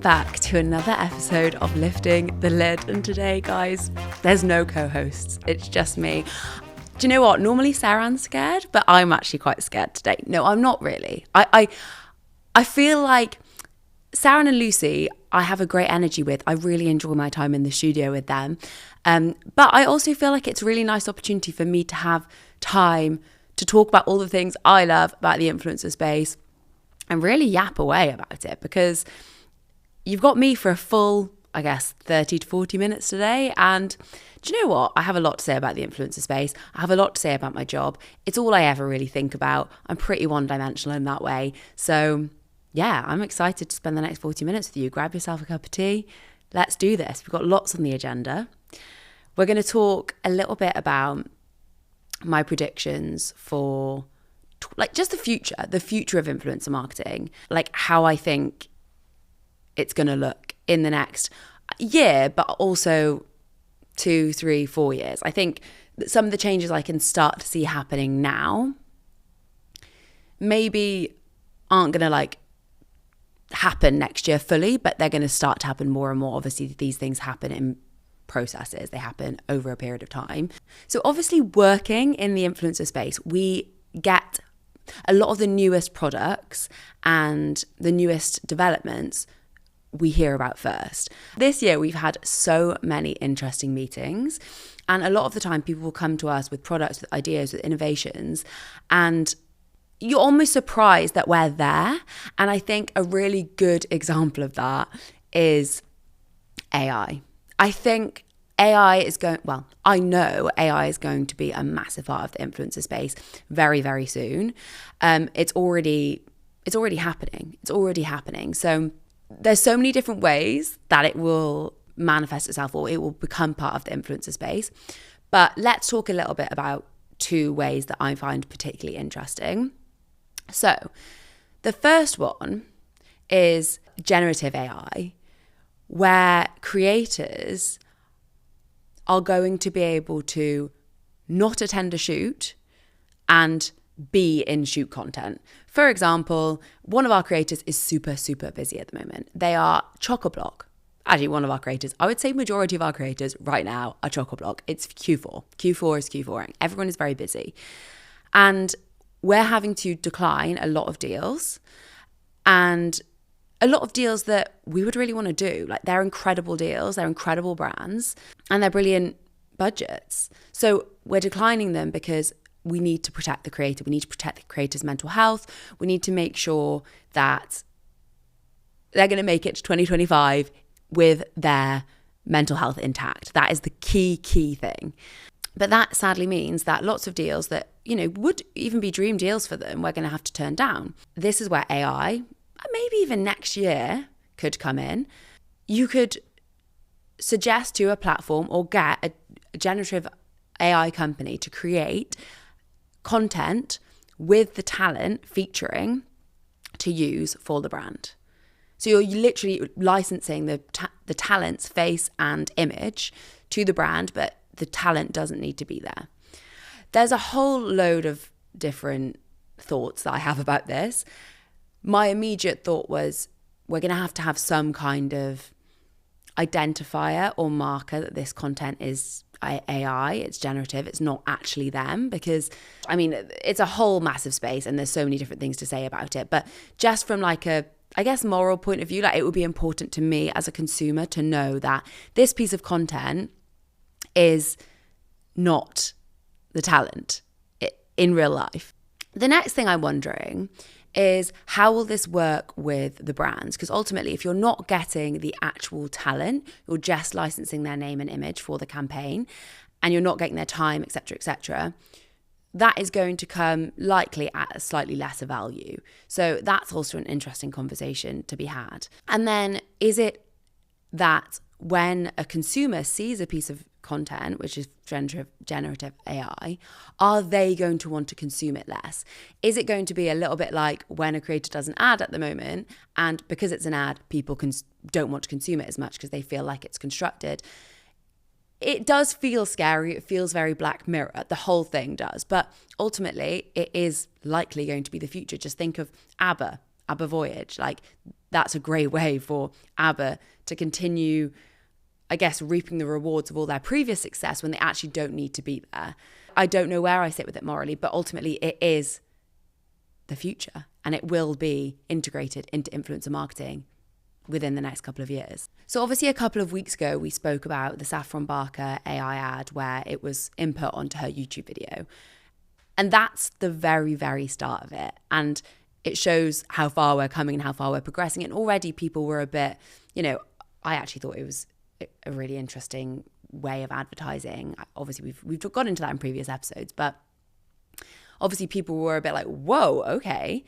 back to another episode of Lifting the Lid. And today, guys, there's no co-hosts. It's just me. Do you know what? Normally Sarah's scared, but I'm actually quite scared today. No, I'm not really. I feel like Sarah and Lucy, I have a great energy with. I really enjoy my time in the studio with them. But I also feel like it's a really nice opportunity for me to have time to talk about all the things I love about the influencer space and really yap away about it, because you've got me for a full, 30 to 40 minutes today. And do you know what? I have a lot to say about the influencer space. I have a lot to say about my job. It's all I ever really think about. I'm pretty one-dimensional in that way. So yeah, I'm excited to spend the next 40 minutes with you. Grab yourself a cup of tea. Let's do this. We've got lots on the agenda. We're going to talk a little bit about my predictions for just the future of influencer marketing, like how I think it's going to look in the next year, but also 2, 3, 4 years. I think that some of the changes I can start to see happening now maybe aren't going to happen next year fully, but they're going to start to happen more and more. Obviously, these things happen in processes. They happen over a period of time. So obviously, working in the influencer space, we get a lot of the newest products and the newest developments we hear about first. This year, we've had so many interesting meetings, and a lot of the time people will come to us with products, with ideas, with innovations, and you're almost surprised that we're there. And I think a really good example of that is AI. I think AI is I know AI is going to be a massive part of the influencer space very, very soon. It's already happening. It's already happening. So there's so many different ways that it will manifest itself, or it will become part of the influencer space. But let's talk a little bit about 2 ways that I find particularly interesting. So the first one is generative AI, where creators are going to be able to not attend a shoot and be in shoot content. For example, one of our creators is super, super busy at the moment. They are chock-a-block. Actually, one of our creators, I would say majority of our creators right now are chock-a-block. It's Q4. Q4 is Q4ing. Everyone is very busy. And we're having to decline a lot of deals, and a lot of deals that we would really want to do. They're incredible deals, they're incredible brands, and they're brilliant budgets. So we're declining them because we need to protect the creator. We need to protect the creator's mental health. We need to make sure that they're going to make it to 2025 with their mental health intact. That is the key thing. But that sadly means that lots of deals that, would even be dream deals for them, we're going to have to turn down. This is where AI, maybe even next year, could come in. You could suggest to a platform or get a generative AI company to create content with the talent featuring to use for the brand. So you're literally licensing the talent's face and image to the brand, but the talent doesn't need to be there. There's a whole load of different thoughts that I have about this. My immediate thought was we're going to have some kind of identifier or marker that this content is AI, it's generative, it's not actually them, because it's a whole massive space and there's so many different things to say about it. But just from a moral point of view, it would be important to me as a consumer to know that this piece of content is not the talent in real life. The next thing I'm wondering is, how will this work with the brands? Because ultimately, if you're not getting the actual talent, you're just licensing their name and image for the campaign, and you're not getting their time, etc., that is going to come likely at a slightly lesser value. So that's also an interesting conversation to be had. And then, is it that when a consumer sees a piece of content, which is generative AI, are they going to want to consume it less? Is it going to be a little bit like when a creator does an ad at the moment, and because it's an ad, people don't want to consume it as much because they feel like it's constructed? It does feel scary. It feels very Black Mirror. The whole thing does. But ultimately, it is likely going to be the future. Just think of ABBA. ABBA Voyage. Like, that's a great way for ABBA to continue, I guess, reaping the rewards of all their previous success when they actually don't need to be there. I don't know where I sit with it morally, but ultimately it is the future, and it will be integrated into influencer marketing within the next couple of years. So obviously a couple of weeks ago, we spoke about the Saffron Barker AI ad where it was input onto her YouTube video. And that's the very, very start of it. And it shows how far we're coming and how far we're progressing. And already people were a bit, I actually thought it was a really interesting way of advertising. Obviously, we've got into that in previous episodes, but obviously people were a bit like, whoa, okay.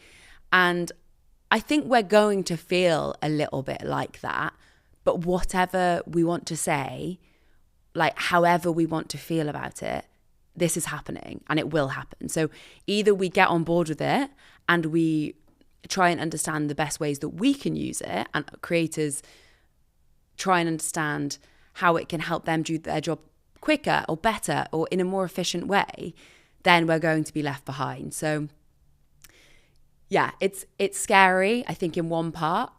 And I think we're going to feel a little bit like that, but whatever we want to say, like however we want to feel about it, this is happening and it will happen. So either we get on board with it and we try and understand the best ways that we can use it, and creators try and understand how it can help them do their job quicker or better or in a more efficient way, then we're going to be left behind. So yeah, it's scary, I think, in one part,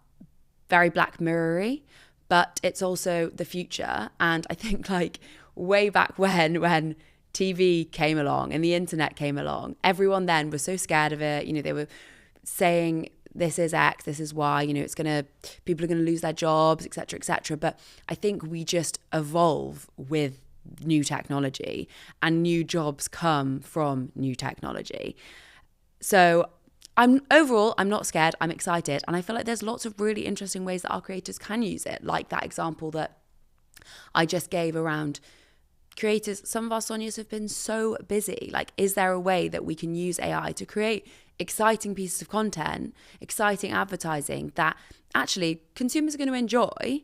very Black Mirror-y, but it's also the future. And I think like way back when TV came along and the internet came along, everyone then was so scared of it. They were saying this is X, this is Y, people are going to lose their jobs, et cetera, et cetera. But I think we just evolve with new technology, and new jobs come from new technology. So I'm not scared, I'm excited. And I feel like there's lots of really interesting ways that our creators can use it. Like that example that I just gave around creators. Some of our Sonias have been so busy. Like, is there a way that we can use AI to create exciting pieces of content, exciting advertising that actually consumers are going to enjoy,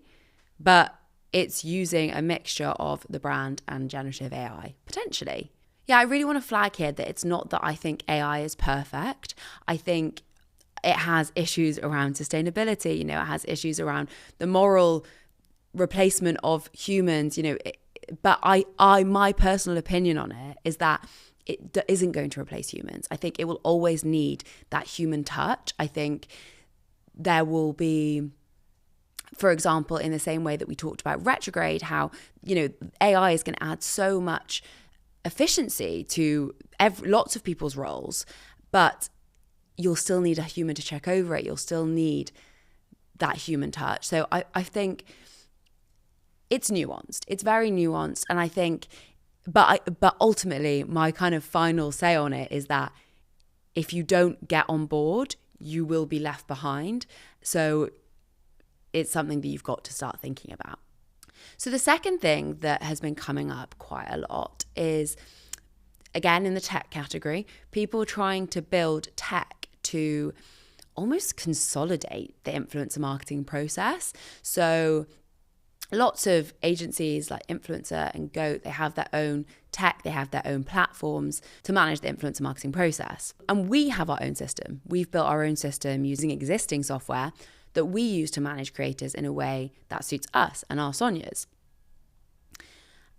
but it's using a mixture of the brand and generative AI, potentially? Yeah, I really want to flag here that it's not that I think AI is perfect. I think it has issues around sustainability, it has issues around the moral replacement of humans, but my personal opinion on it is that it isn't going to replace humans. I think it will always need that human touch. I think there will be, for example, in the same way that we talked about retrograde, how, AI is going to add so much efficiency to lots of people's roles, but you'll still need a human to check over it. You'll still need that human touch. So I think it's nuanced. It's very nuanced. And I think, but ultimately my kind of final say on it is that if you don't get on board, you will be left behind. So it's something that you've got to start thinking about. So the second thing that has been coming up quite a lot is, again, in the tech category, people trying to build tech to almost consolidate the influencer marketing process. So lots of agencies like Influencer and Goat, they have their own tech, they have their own platforms to manage the influencer marketing process. And we have our own system. We've built our own system using existing software that we use to manage creators in a way that suits us and our Sonias.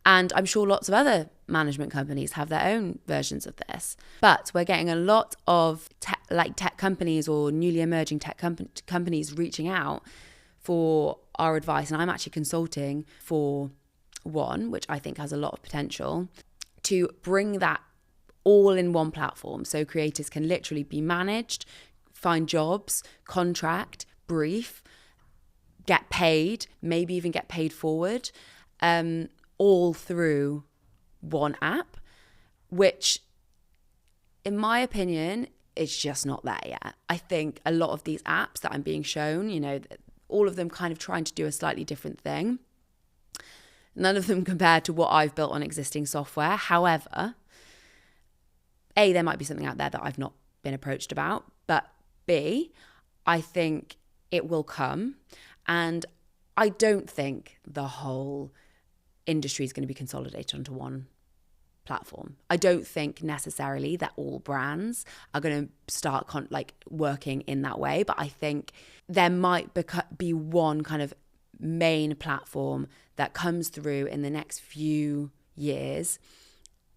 And I'm sure lots of other management companies have their own versions of this. But we're getting a lot of tech companies or newly emerging tech companies reaching out for our advice. And I'm actually consulting for one, which I think has a lot of potential, to bring that all in one platform. So creators can literally be managed, find jobs, contract, brief, get paid, maybe even get paid forward, all through one app, which in my opinion, is just not there yet. I think a lot of these apps that I'm being shown, all of them kind of trying to do a slightly different thing. None of them compared to what I've built on existing software. However, A, there might be something out there that I've not been approached about, but B, I think it will come. And I don't think the whole industry is going to be consolidated onto one platform. I don't think necessarily that all brands are going to start working in that way, but I think there might be one kind of main platform that comes through in the next few years,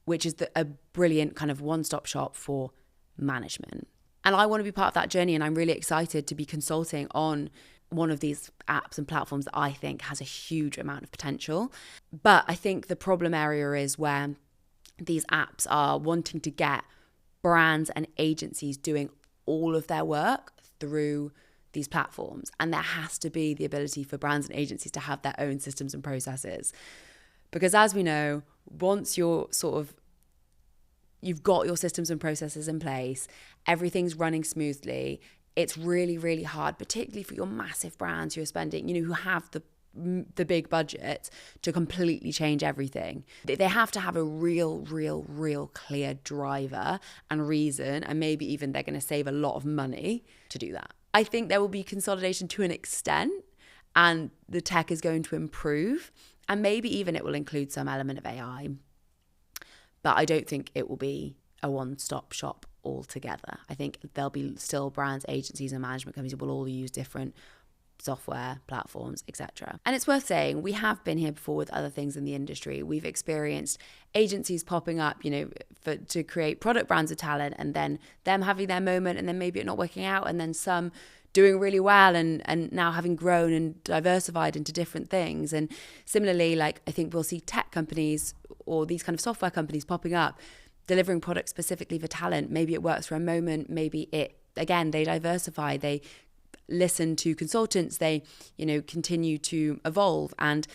which is a brilliant kind of one-stop shop for management. And I want to be part of that journey, and I'm really excited to be consulting on one of these apps and platforms that I think has a huge amount of potential. But I think the problem area is where these apps are wanting to get brands and agencies doing all of their work through these platforms. And there has to be the ability for brands and agencies to have their own systems and processes. Because as we know, once you've got your systems and processes in place, everything's running smoothly, it's really, really hard, particularly for your massive brands who are spending, who have the big budget to completely change everything. They have to have a real clear driver and reason, and maybe even they're going to save a lot of money to do that. I think there will be consolidation to an extent, and the tech is going to improve, and maybe even it will include some element of AI. But I don't think it will be a one-stop shop altogether. I think there'll be still brands, agencies, and management companies will all use different software platforms, etc. And it's worth saying, we have been here before with other things in the industry. We've experienced agencies popping up, to create product brands of talent, and then them having their moment, and then maybe it not working out, and then some doing really well and now having grown and diversified into different things. And similarly, I think we'll see tech companies or these kind of software companies popping up, delivering products specifically for talent. Maybe it works for a moment, maybe they diversify, they listen to consultants, they continue to evolve, and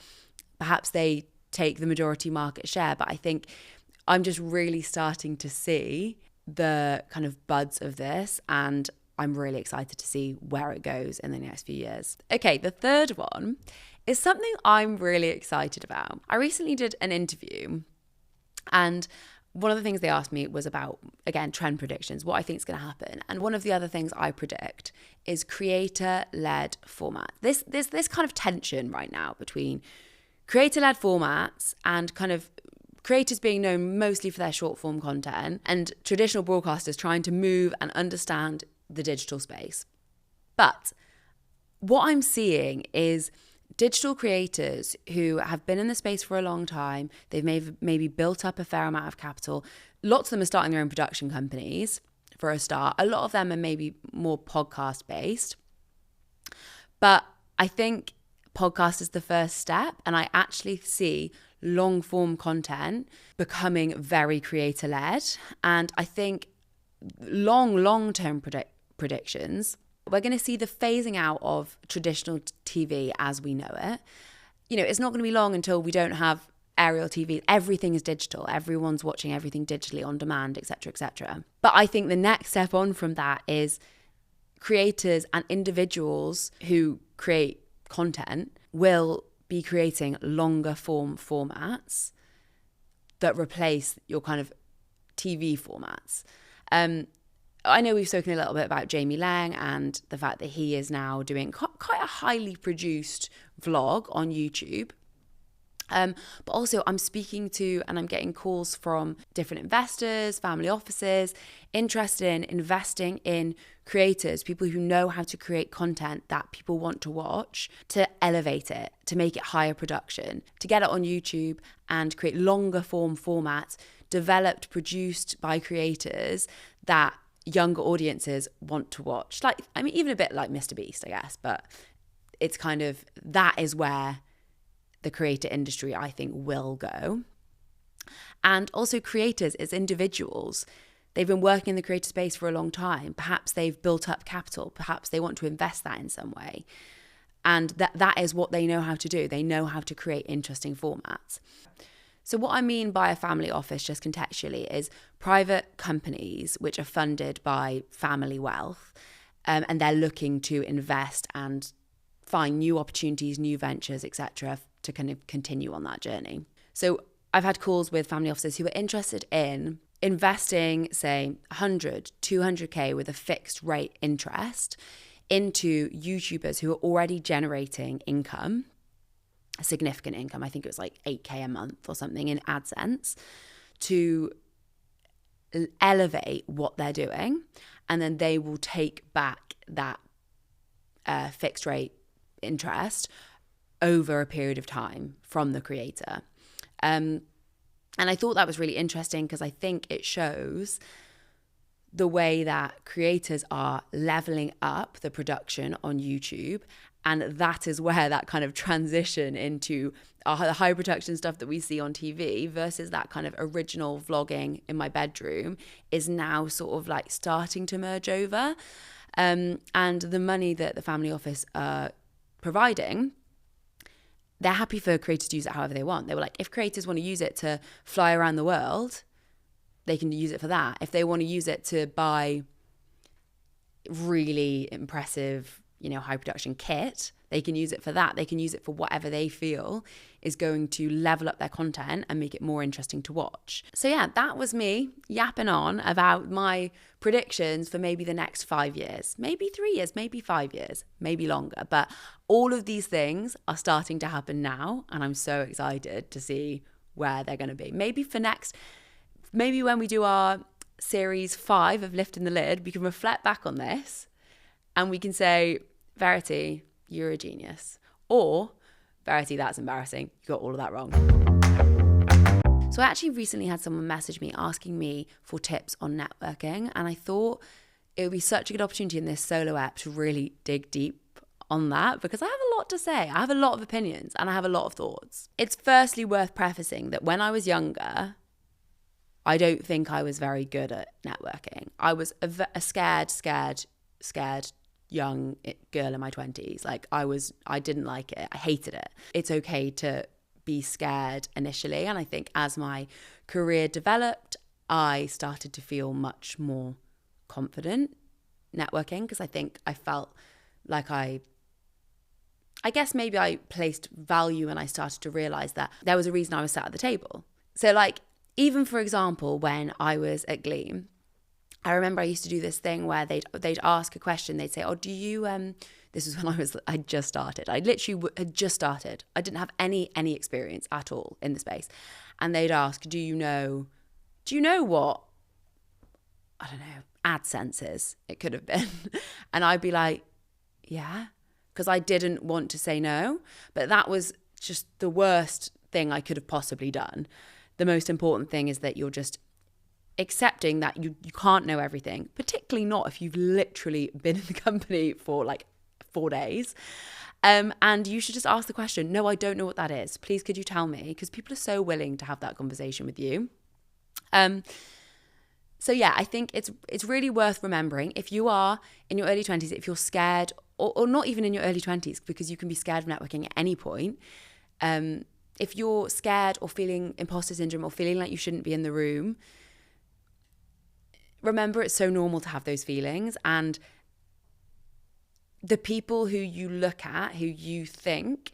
perhaps they take the majority market share. But I think I'm just really starting to see the kind of buds of this, and I'm really excited to see where it goes in the next few years. Okay, the third one is something I'm really excited about. I recently did an interview, and one of the things they asked me was about, again, trend predictions, what I think is going to happen. And one of the other things I predict is creator-led format. There's this kind of tension right now between creator-led formats and kind of creators being known mostly for their short-form content and traditional broadcasters trying to move and understand the digital space. But what I'm seeing is digital creators who have been in the space for a long time, they've maybe built up a fair amount of capital. Lots of them are starting their own production companies for a start. A lot of them are maybe more podcast based. But I think podcast is the first step, and I actually see long form content becoming very creator led. And I think long-term predictions, we're going to see the phasing out of traditional TV as we know it. It's not going to be long until we don't have aerial TV. Everything is digital. Everyone's watching everything digitally on demand, etc., etc. But I think the next step on from that is creators and individuals who create content will be creating longer form formats that replace your kind of TV formats. I know we've spoken a little bit about Jamie Lang and the fact that he is now doing quite a highly produced vlog on YouTube. But also I'm speaking to and I'm getting calls from different investors, family offices, interested in investing in creators, people who know how to create content that people want to watch, to elevate it, to make it higher production, to get it on YouTube and create longer form formats developed, produced by creators that younger audiences want to watch. Even a bit like Mr. Beast, I guess, but it's kind of, that is where the creator industry, I think, will go. And also creators as individuals, they've been working in the creator space for a long time. Perhaps they've built up capital. Perhaps they want to invest that in some way. And that is what they know how to do. They know how to create interesting formats. So what I mean by a family office, just contextually, is private companies which are funded by family wealth, and they're looking to invest and find new opportunities, new ventures, etc., to kind of continue on that journey. So I've had calls with family offices who are interested in investing, say, 100, 200K with a fixed rate interest into YouTubers who are already generating income, a significant income. I think it was like 8K a month or something in AdSense, to elevate what they're doing. And then they will take back that fixed rate interest over a period of time from the creator. And I thought that was really interesting because I think it shows the way that creators are leveling up the production on YouTube. And that is where that kind of transition into the high production stuff that we see on TV versus that kind of original vlogging in my bedroom is now sort of like starting to merge over. And the money that the family office are providing, they're happy for creators to use it however they want. They were like, if creators want to use it to fly around the world, they can use it for that. If they want to use it to buy really impressive, high production kit, they can use it for that. They can use it for whatever they feel is going to level up their content and make it more interesting to watch. So yeah, that was me yapping on about my predictions for maybe the next 5 years, maybe 3 years, maybe 5 years, maybe longer. But all of these things are starting to happen now, and I'm so excited to see where they're going to be. Maybe when we do our series 5 of Lifting the Lid, we can reflect back on this and we can say, Verity, you're a genius. Or, Verity, that's embarrassing. You got all of that wrong. So I actually recently had someone message me asking me for tips on networking. And I thought it would be such a good opportunity in this solo app to really dig deep on that, because I have a lot to say. I have a lot of opinions and I have a lot of thoughts. It's firstly worth prefacing that when I was younger, I don't think I was very good at networking. I was a scared young girl in my 20s. Like I didn't like it. I hated it. It's okay to be scared initially. And I think as my career developed, I started to feel much more confident networking, because I think I felt like I guess maybe I placed value and I started to realize that there was a reason I was sat at the table. So like, even for example, when I was at Gleam, I remember I used to do this thing where they'd ask a question. They'd say, "Oh, do you?" This was when I just started. I literally had just started. I didn't have any experience at all in the space, and they'd ask, "Do you know what? I don't know, AdSense is?" It could have been, and I'd be like, "Yeah," because I didn't want to say no, but that was just the worst thing I could have possibly done. The most important thing is that you're just accepting that you can't know everything, particularly not if you've literally been in the company for like 4 days. And you should just ask the question, "No, I don't know what that is. Please, could you tell me?" Because people are so willing to have that conversation with you. So yeah, I think it's really worth remembering, if you are in your early 20s, if you're scared, or not even in your early 20s, because you can be scared of networking at any point. If you're scared or feeling imposter syndrome or feeling like you shouldn't be in the room, remember it's so normal to have those feelings. And the people who you look at, who you think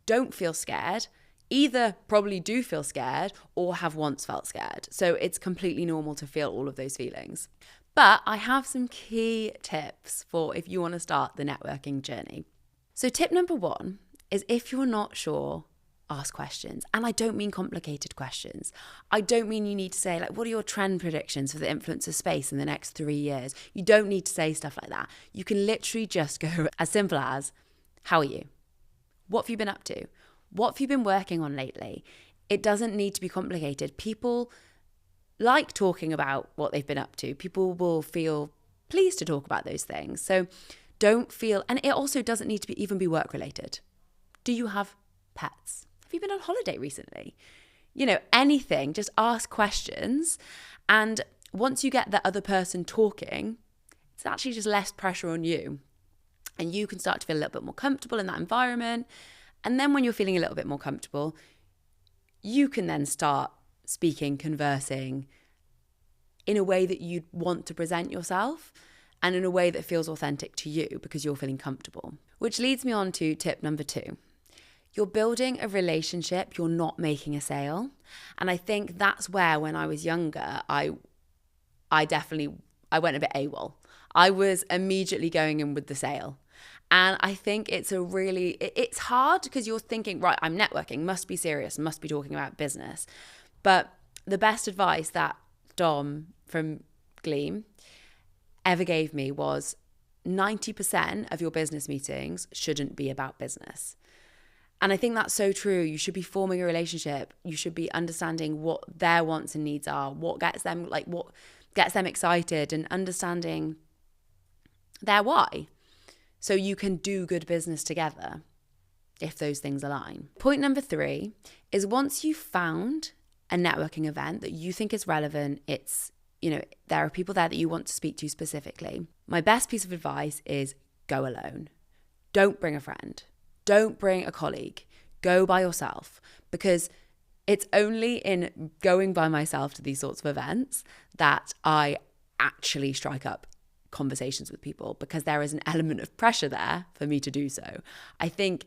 don't feel scared, either probably do feel scared or have once felt scared. So it's completely normal to feel all of those feelings. But I have some key tips for if you want to start the networking journey. So tip number 1 is, if you're not sure, ask questions. And I don't mean complicated questions. I don't mean you need to say, like, what are your trend predictions for the influencer space in the next 3 years? You don't need to say stuff like that. You can literally just go as simple as, how are you? What have you been up to? What have you been working on lately? It doesn't need to be complicated. People like talking about what they've been up to. People will feel pleased to talk about those things. So don't feel, and it also doesn't need to even be work related. Do you have pets? Have you been on holiday recently? Anything, just ask questions. And once you get the other person talking, it's actually just less pressure on you. And you can start to feel a little bit more comfortable in that environment. And then when you're feeling a little bit more comfortable, you can then start speaking, conversing in a way that you'd want to present yourself, and in a way that feels authentic to you because you're feeling comfortable. Which leads me on to tip number 2. You're building a relationship, you're not making a sale. And I think that's where, when I was younger, I went a bit AWOL. I was immediately going in with the sale. And I think it's hard because you're thinking, right, I'm networking, must be serious, must be talking about business. But the best advice that Dom from Gleam ever gave me was 90% of your business meetings shouldn't be about business. And I think that's so true. You should be forming a relationship. You should be understanding what their wants and needs are, what gets them, like what gets them excited and understanding their why. So you can do good business together if those things align. Point number 3 is once you've found a networking event that you think is relevant, there are people there that you want to speak to specifically. My best piece of advice is go alone. Don't bring a friend. Don't bring a colleague. Go by yourself, because it's only in going by myself to these sorts of events that I actually strike up conversations with people, because there is an element of pressure there for me to do so. I think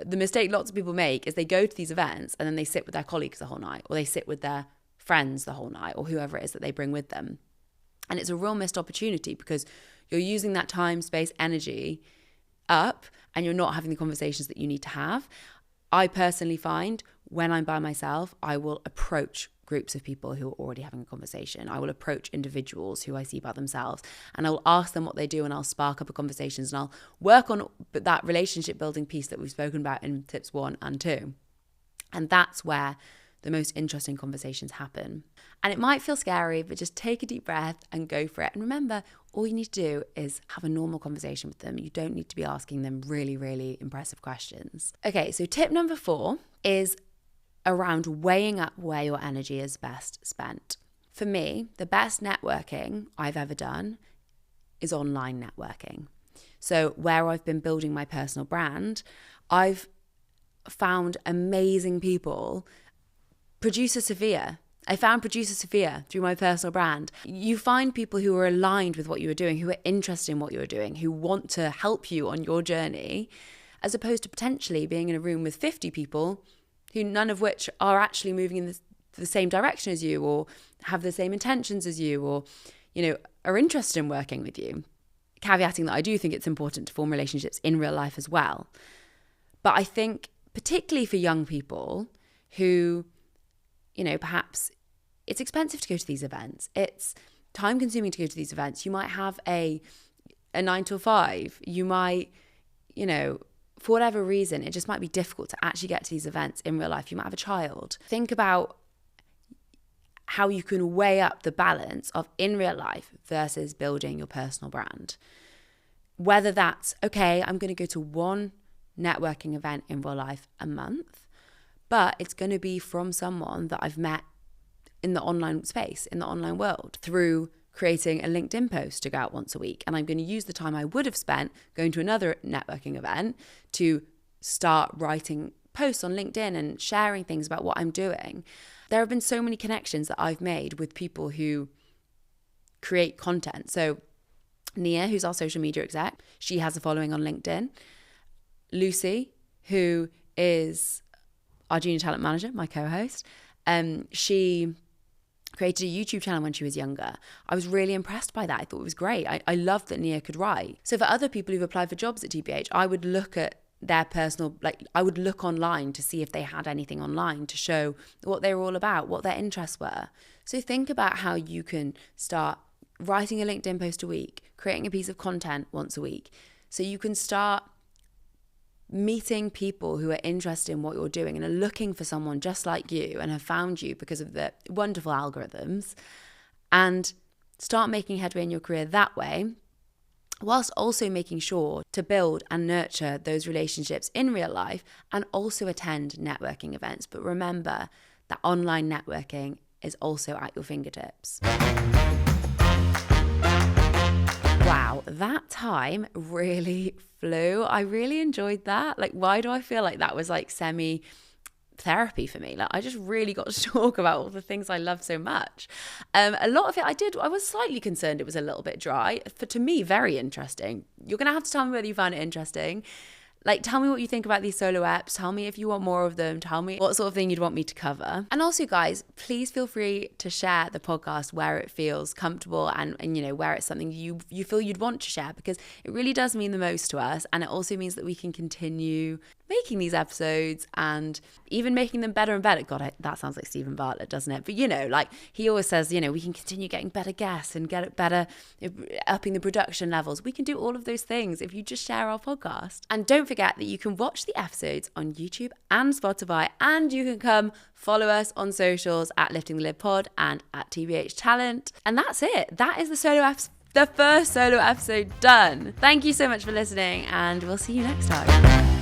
the mistake lots of people make is they go to these events and then they sit with their colleagues the whole night, or they sit with their friends the whole night, or whoever it is that they bring with them. And it's a real missed opportunity, because you're using that time, space, energy up, and you're not having the conversations that you need to have. I personally find when I'm by myself, I will approach groups of people who are already having a conversation. I will approach individuals who I see by themselves, and I will ask them what they do, and I'll spark up a conversations, and I'll work on that relationship building piece that we've spoken about in tips 1 and 2. And that's where the most interesting conversations happen. And it might feel scary, but just take a deep breath and go for it. And remember, all you need to do is have a normal conversation with them. You don't need to be asking them really, really impressive questions. Okay, so tip number 4 is around weighing up where your energy is best spent. For me, the best networking I've ever done is online networking. So where I've been building my personal brand, I've found amazing people. I found Producer Sophia through my personal brand. You find people who are aligned with what you are doing, who are interested in what you are doing, who want to help you on your journey, as opposed to potentially being in a room with 50 people who none of which are actually moving in the same direction as you, or have the same intentions as you, or, are interested in working with you. Caveating that I do think it's important to form relationships in real life as well. But I think particularly for young people who, perhaps it's expensive to go to these events. It's time consuming to go to these events. You might have a 9 to 5. You might, for whatever reason, it just might be difficult to actually get to these events in real life. You might have a child. Think about how you can weigh up the balance of in real life versus building your personal brand. Whether that's, okay, I'm going to go to one networking event in real life a month, but it's going to be from someone that I've met in the online space, in the online world, through creating a LinkedIn post to go out once a week. And I'm going to use the time I would have spent going to another networking event to start writing posts on LinkedIn and sharing things about what I'm doing. There have been so many connections that I've made with people who create content. So Nia, who's our social media exec, she has a following on LinkedIn. Lucy, who is our junior talent manager, my co-host, she created a YouTube channel when she was younger. I was really impressed by that. I thought it was great. I loved that Nia could write. So for other people who've applied for jobs at TBH, I would look at their personal, I would look online to see if they had anything online to show what they were all about, what their interests were. So think about how you can start writing a LinkedIn post a week, creating a piece of content once a week, so you can start meeting people who are interested in what you're doing and are looking for someone just like you and have found you because of the wonderful algorithms, and start making headway in your career that way, whilst also making sure to build and nurture those relationships in real life and also attend networking events. But remember that online networking is also at your fingertips. Wow, that time really flew. I really enjoyed that. Why do I feel like that was semi-therapy for me? I just really got to talk about all the things I love so much. A lot of it I was slightly concerned it was a little bit dry. To me, very interesting. You're going to have to tell me whether you found it interesting. Tell me what you think about these solo apps. Tell me if you want more of them. Tell me what sort of thing you'd want me to cover. And also, guys, please feel free to share the podcast where it feels comfortable and where it's something you feel you'd want to share, because it really does mean the most to us. And it also means that we can continue making these episodes and even making them better and better. God, that sounds like Stephen Bartlett, doesn't it? But, he always says, we can continue getting better guests and get it better, upping the production levels. We can do all of those things if you just share our podcast. And don't forget that you can watch the episodes on YouTube and Spotify, and you can come follow us on socials at Lifting the Lid Pod and at TBH Talent. And that's it. That is the first solo episode done. Thank you so much for listening, and we'll see you next time.